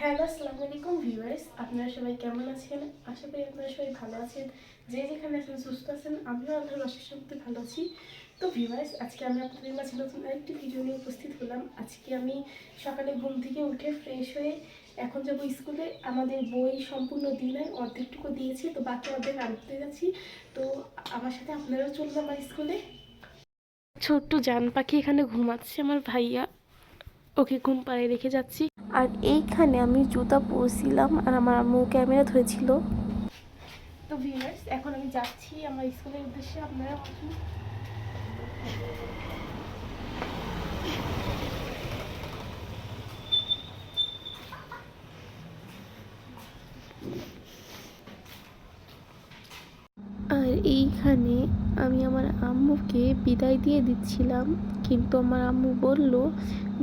Hello, আসসালামু আলাইকুম viewers. আপনারা সবাই কেমন আছেন? আশা করি আপনারা সবাই ভালো আছেন। যে যেখানে আছেন সুস্থ আছেন, আমিও আল্লাহর অশেষ রহমতে ভালো আছি। তো ভিউয়ার্স, আজকে আমি আপনাদের মাঝে নতুন আরেকটি ভিডিও নিয়ে উপস্থিত হলাম। আজকে আমি সকালে ঘুম থেকে উঠে ফ্রেশ হয়ে এখন যাবো স্কুলে। আমাদের বই সম্পূর্ণ দিনের অর্ধেকটুকু দিয়েছি, তো বাকি অর্ধেক আনতে যাচ্ছি। তো আমার সাথে আপনারাও চলুন আমার স্কুলে। ছোট্ট জান পাখি এখানে ঘুমাচ্ছে আমার ভাইয়া, ওকে ঘুম পাড়িয়ে রেখে যাচ্ছি। আর এইখানে আমি জুতা পরছিলাম আর আমার আম্মু ক্যামেরা ধরেছিল। তো ভিউয়ার্স, এখন আমি যাচ্ছি আমার স্কুলের উদ্দেশ্যে। আপনারা আর এইখানে আমি আমার আম্মুকে বিদায় দিয়ে দিচ্ছিলাম, কিন্তু আমার আম্মু বলল,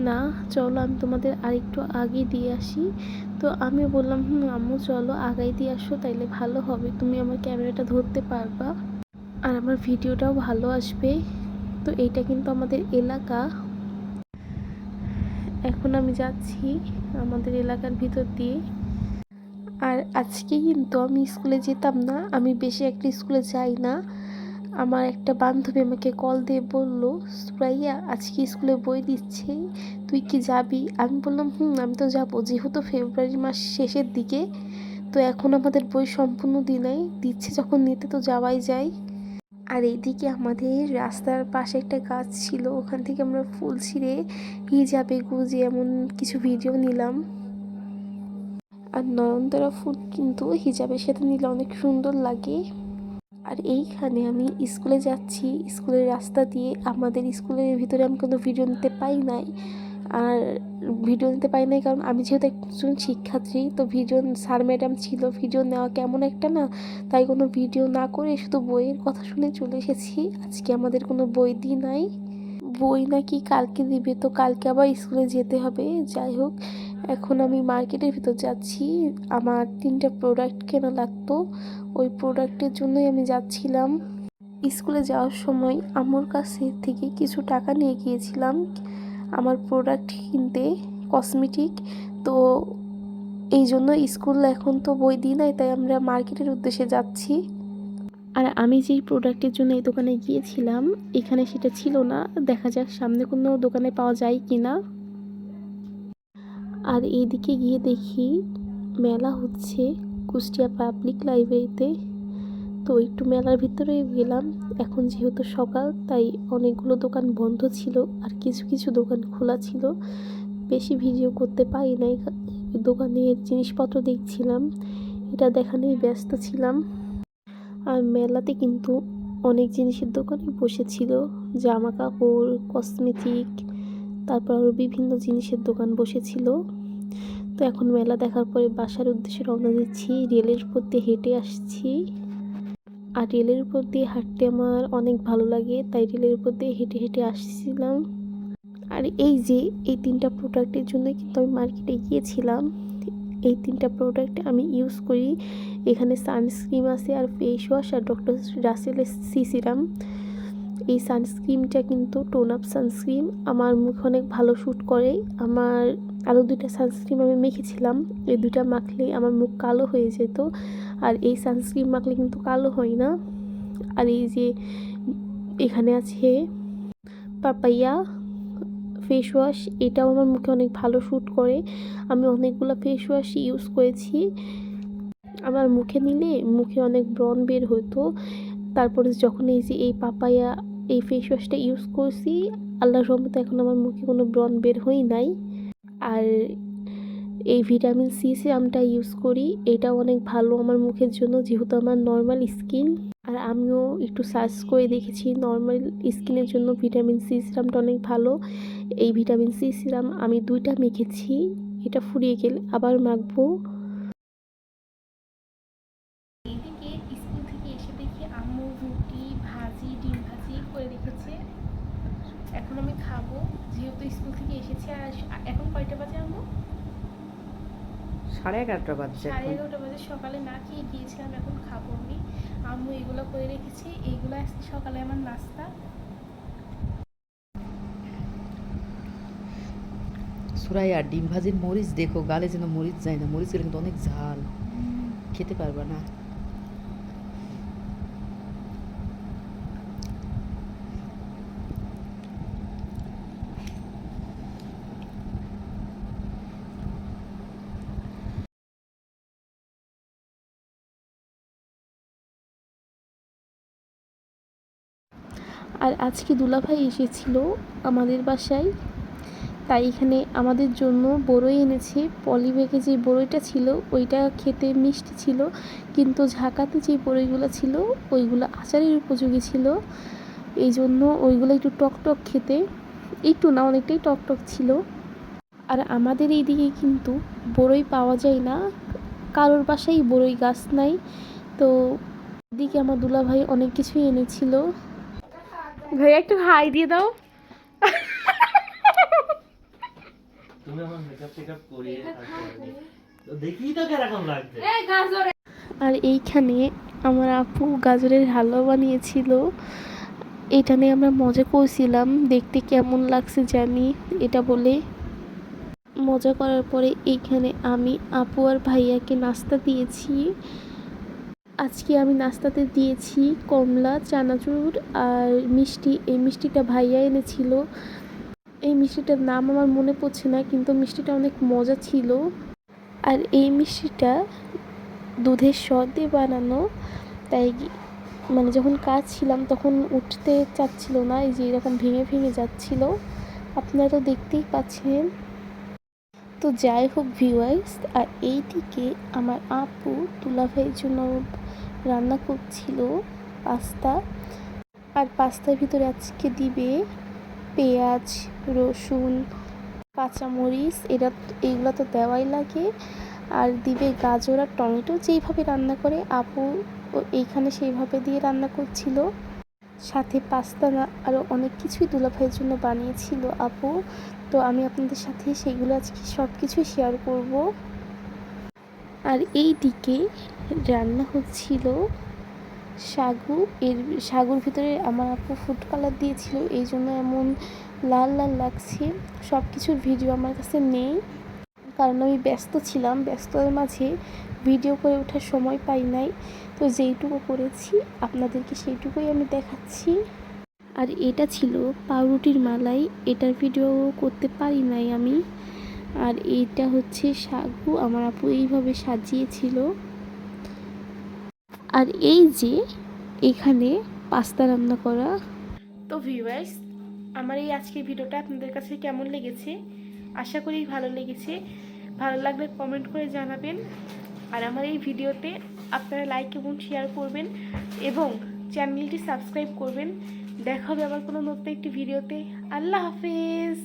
না চলো আমি তোমাদের আরেকটু আগে দিয়ে আসি। তো আমি বললাম, আম্মু চলো আগাই দিয়ে আসো, তাইলে ভালো হবে, তুমি আমার ক্যামেরাটা ধরতে পারবা আর আমার ভিডিওটাও ভালো আসবে। তো এইটা কিন্তু আমাদের এলাকা। এখন আমি যাচ্ছি আমাদের এলাকার ভিতর দিয়ে। আর আজকে কিন্তু আমি স্কুলে যেতাম না, আমি বেশি একটা স্কুলে যাই না। আমার একটা বান্ধবী আমাকে কল দিয়ে বলল, সুরাইয়া আজকে স্কুলে বই দিচ্ছে, তুই কি যাবি? আমি বললাম আমি তো যাবো, যেহেতু ফেব্রুয়ারি মাস শেষের দিকে, তো এখন আমাদের বই সম্পূর্ণ দিনাই দিচ্ছে, যখন নিতে তো যাওয়াই যায়। আর এইদিকে আমাদের রাস্তার পাশে একটা গাছ ছিল, ওখান থেকে আমরা ফুল ছিঁড়ে হিজাবে গুজে এমন কিছু ভিডিও নিলাম। আর নয়নতারা ফুল কিন্তু হিজাবের সাথে নিলে অনেক সুন্দর লাগে। আর এইখানে আমি স্কুলে যাচ্ছি, স্কুলের রাস্তা দিয়ে। আমাদের স্কুলের ভিতরে আমি কোনো ভিডিও নিতে পাই নাই। আর ভিডিও নিতে পাই নাই কারণ আমি যেহেতু একজন শিক্ষার্থী, তো ভিডিও স্যার ম্যাডাম ছিল, ভিডিও নেওয়া কেমন একটা না, তাই কোনো ভিডিও না করে শুধু বইয়ের কথা শুনে চলে এসেছি। আজকে আমাদের কোনো বই দিই নাই, বই নাকি কালকে দিবে, তো কালকে আবার স্কুলে যেতে হবে। যাই হোক, এখন আমি মার্কেটের ভিতর যাচ্ছি, আমার 3টা প্রোডাক্ট কেনা লাগতো, ওই প্রোডাক্টের জন্যই আমি যাচ্ছিলাম। স্কুলে যাওয়ার সময় আমার কাছে থেকে কিছু টাকা নিয়ে গিয়েছিলাম আমার প্রোডাক্ট কিনতে, কসমেটিক। তো এই জন্য স্কুল এখন তো বই দিই নাই, তাই আমরা মার্কেটের উদ্দেশ্যে যাচ্ছি। আর আমি যেই প্রোডাক্টের জন্য এই দোকানে গিয়েছিলাম, এখানে সেটা ছিল না, দেখা যাক সামনে কোনো দোকানে পাওয়া যায় কি না। আর এইদিকে গিয়ে দেখি মেলা হচ্ছে কুষ্টিয়া পাবলিক লাইব্রেরিতে। তো একটু মেলার ভিতরে গেলাম। এখন যেহেতু সকাল, তাই অনেকগুলো দোকান বন্ধ ছিল আর কিছু কিছু দোকান খোলা ছিল। বেশি ভিডিও করতে পারি নাই, দোকানের জিনিসপত্র দেখছিলাম, এটা দেখানেই ব্যস্ত ছিলাম। আর মেলাতে কিন্তু অনেক জিনিসের দোকানই বসেছিল, জামা কাপড়, কসমেটিক, তারপর আরও বিভিন্ন জিনিসের দোকান বসেছিল। তো এখন মেলা দেখার পরে বাসার উদ্দেশ্যে রওনা দিচ্ছি, রেলের উপর দিয়ে হেঁটে আসছি। আর রেলের উপর দিয়ে হাঁটতে আমার অনেক ভালো লাগে, তাই রেলের উপর দিয়ে হেঁটে হেঁটে আসছিলাম। আর এই যে এই 3টা প্রোডাক্টের জন্য কিন্তু আমি মার্কেটে গিয়েছিলাম। এই 3টা প্রোডাক্ট আমি ইউজ করি। এখানে সানস্ক্রিন আছে, আর ফেস ওয়াশ, আর ডক্টর রাসেলের সিরাম। এই সানস্ক্রিনটা কিন্তু টোন আপ সানস্ক্রিন, আমার মুখে অনেক ভালো শ্যুট করে। আমার আরও 2টা সানস্ক্রিন আমি মেখেছিলাম, এই 2টা মাখলে আমার মুখ কালো হয়ে যেত, আর এই সানস্ক্রিন মাখলে কিন্তু কালো হয় না। আর এই যে এখানে আছে পাপাইয়া ফেস ওয়াশ, এটাও আমার মুখে অনেক ভালো শ্যুট করে। আমি অনেকগুলো ফেস ওয়াশ ইউজ করেছি, আমার মুখে নিলে মুখে অনেক ব্রণ বের হতো। তারপরে যখন এই যে এই পাপায়া এই ফেস ওয়াশটা ইউজ করছি, আল্লাহর রহমতে এখন আমার মুখে কোনো ব্রণ বের হই নাই। আর এই ভিটামিন সি সিরামটা ইউজ করি, এটাও অনেক ভালো আমার মুখের জন্য, যেহেতু আমার নর্মাল স্কিন। আর আমিও একটু সার্চ করে দেখেছি, নর্মাল স্কিনের জন্য ভিটামিন সি সিরামটা অনেক ভালো। এই ভিটামিন সি সিরাম আমি 2টা মেখেছি, এটা ফুরিয়ে গেলে আবার মাখবো। এদিকে স্কুল থেকে এসে দেখি আম্মু রুটি ভাজি ডিম ভাজি করে রেখেছে, এখন আমি খাবো, যেহেতু স্কুল থেকে এসেছি। আর এখন কয়টা বাজে আম্মু? 11:30 বাজছে। 11:30 বাজে। সকালে না খেয়ে গিয়েছিলাম, এখন খাবো আমি। আম্মু এগুলো করে রেখেছি, এইগুলো আজকে সকালে আমার নাস্তা। ফুরাই আর ডিম ভাজির মরিচ দেখো, গালে যেন মরিচ যায় না, মরিচ কিন্তু অনেক ঝাল, খেতে পারবা না। আর আজকে দুলাভাই এসেছিল আমাদের বাসায়, তাই এখানে আমাদের জন্য বড়ই এনেছে। পলি ব্যাগে যে বড়ইটা ছিল ওইটা খেতে মিষ্টি ছিল, কিন্তু ঝাঁকাতে যে বড়ইগুলো ছিল ওইগুলো আচারের উপযোগী ছিল, এই জন্য ওইগুলো একটু টক টক খেতে, একটু না অনেকটাই টক টক ছিল। আর আমাদের এইদিকে কিন্তু বড়ই পাওয়া যায় না, কারোর বাসায় বড়ই গাছ নাই। তো এদিকে আমার দুলাভাই অনেক কিছুই এনেছিল। ভাইয়া একটু হাই দিয়ে দাও। তুমি আমার মেকআপ টেকআপ করিয়ে তো দেখি তো কিরকম লাগছে। আর এইখানে আমার আপু গাজরের হালুয়া বানিয়েছিল, এটা নিয়ে আমরা মজা করছিলাম, দেখতে কেমন লাগছে জানি এটা বলে। মজা করার পরে এইখানে আমি আপু আর ভাইয়াকে নাস্তা দিয়েছি। আজকে আমি নাস্তাতে দিয়েছি কমলা, চানাচুর আর মিষ্টি। এই মিষ্টিটা ভাইয়া এনেছিল, এই মিষ্টিটার নাম আমার মনে পড়ছে না, কিন্তু মিষ্টিটা অনেক মজা ছিল। আর এই মিষ্টিটা দুধের সর দিয়ে বানানো, তাই মানে যখন কাটছিলাম তখন উঠতে চাচ্ছিল না, এই যে এরকম ভেঙে ভেঙে যাচ্ছিল, আপনারা তো দেখতেই পাচ্ছেন। তো যাই হোক ভিউয়ার্স, আর এইদিকে আমার আপু দুলাভাইয়ের জন্য রান্না করছিল পাস্তা। আর পাস্তার ভিতরে আজকে দিবে পেঁয়াজ, রসুন, কাঁচামরিচ, এইগুলো তো দেওয়াই লাগে। আর দিবে গাজর আর টমেটো, যেইভাবে রান্না করে আপু এইখানে সেইভাবে দিয়ে রান্না করছিল। সাথে পাস্তা না আরও অনেক কিছুই দুলাভাইয়ের জন্য বানিয়েছিল আপু। তো আমি আপনাদের সাথে সেইগুলো আজকে সব কিছু শেয়ার করব। আর এই দিকে রান্না হচ্ছিল সাগু। সাগুর ভিতরে আমার আপু ফুড কালার দিয়েছিল, এই জন্য এমন লাল লাল লাগছে। সব কিছুর ভিডিও আমার কাছে নেই, কারণ আমি ব্যস্ত ছিলাম, ব্যস্ততার মাঝে ভিডিও করে ওঠার সময় পাই নাই। তো যেইটুকু করেছি আপনাদেরকে সেইটুকুই আমি দেখাচ্ছি। আর এটা ছিল পাউরুটির মালাই, এটার ভিডিও করতে পারি নাই আমি। আর এইটা হচ্ছে সাগু, আমার আপু এইভাবে সাজিয়েছিল। আর এই যে এখানে পাস্তা রান্না করা। তো ভিউয়ার্স, আমার এই আজকের ভিডিওটা আপনাদের কাছে কেমন লেগেছে, আশা করি ভালো লেগেছে। ভালো লাগলে কমেন্ট করে জানাবেন। আর আমার এই ভিডিওতে আপনারা লাইক এবং শেয়ার করবেন এবং চ্যানেলটি সাবস্ক্রাইব করবেন। দেখা হবে আবার কোনো নতুন একটি ভিডিওতে। আল্লাহ হাফেজ।